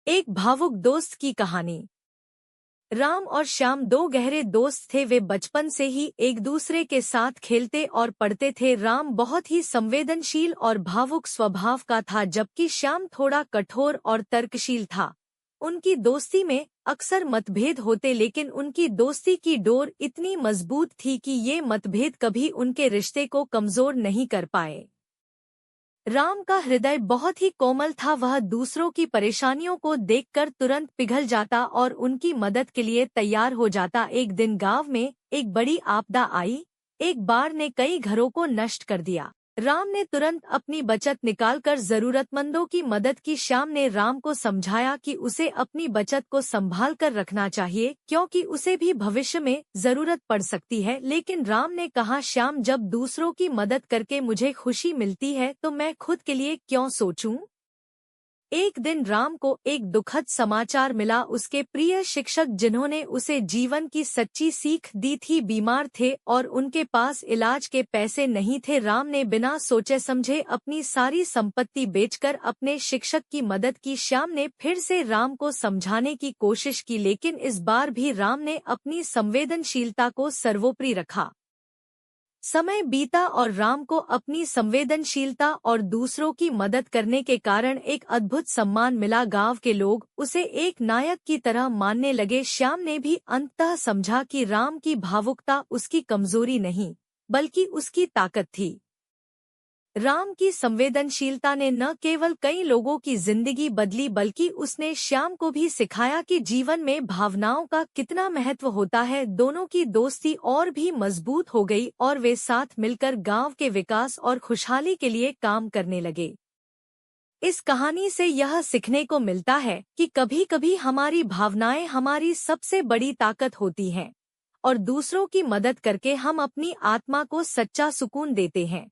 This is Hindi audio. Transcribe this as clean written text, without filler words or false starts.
एक भावुक दोस्त की कहानी। राम और श्याम दो गहरे दोस्त थे। वे बचपन से ही एक दूसरे के साथ खेलते और पढ़ते थे। राम बहुत ही संवेदनशील और भावुक स्वभाव का था, जबकि श्याम थोड़ा कठोर और तर्कशील था। उनकी दोस्ती में अक्सर मतभेद होते, लेकिन उनकी दोस्ती की डोर इतनी मजबूत थी कि ये मतभेद कभी उनके रिश्ते को कमजोर नहीं कर पाए। राम का हृदय बहुत ही कोमल था। वह दूसरों की परेशानियों को देखकर तुरंत पिघल जाता और उनकी मदद के लिए तैयार हो जाता। एक दिन गांव में एक बड़ी आपदा आई। एक बाढ़ ने कई घरों को नष्ट कर दिया। राम ने तुरंत अपनी बचत निकालकर जरूरतमंदों की मदद की। श्याम ने राम को समझाया कि उसे अपनी बचत को संभाल कर रखना चाहिए, क्योंकि उसे भी भविष्य में जरूरत पड़ सकती है। लेकिन राम ने कहा, श्याम, जब दूसरों की मदद करके मुझे खुशी मिलती है तो मैं खुद के लिए क्यों सोचूं? एक दिन राम को एक दुखद समाचार मिला। उसके प्रिय शिक्षक, जिन्होंने उसे जीवन की सच्ची सीख दी थी, बीमार थे और उनके पास इलाज के पैसे नहीं थे। राम ने बिना सोचे समझे अपनी सारी संपत्ति बेचकर अपने शिक्षक की मदद की। श्याम ने फिर से राम को समझाने की कोशिश की, लेकिन इस बार भी राम ने अपनी संवेदनशीलता को सर्वोपरि रखा। समय बीता और राम को अपनी संवेदनशीलता और दूसरों की मदद करने के कारण एक अद्भुत सम्मान मिला। गांव के लोग उसे एक नायक की तरह मानने लगे। श्याम ने भी अंततः समझा कि राम की भावुकता उसकी कमजोरी नहीं, बल्कि उसकी ताकत थी। राम की संवेदनशीलता ने न केवल कई लोगों की जिंदगी बदली, बल्कि उसने श्याम को भी सिखाया कि जीवन में भावनाओं का कितना महत्व होता है। दोनों की दोस्ती और भी मजबूत हो गई और वे साथ मिलकर गांव के विकास और खुशहाली के लिए काम करने लगे। इस कहानी से यह सीखने को मिलता है कि कभी कभी हमारी भावनाएं हमारी सबसे बड़ी ताकत होती हैं और दूसरों की मदद करके हम अपनी आत्मा को सच्चा सुकून देते हैं।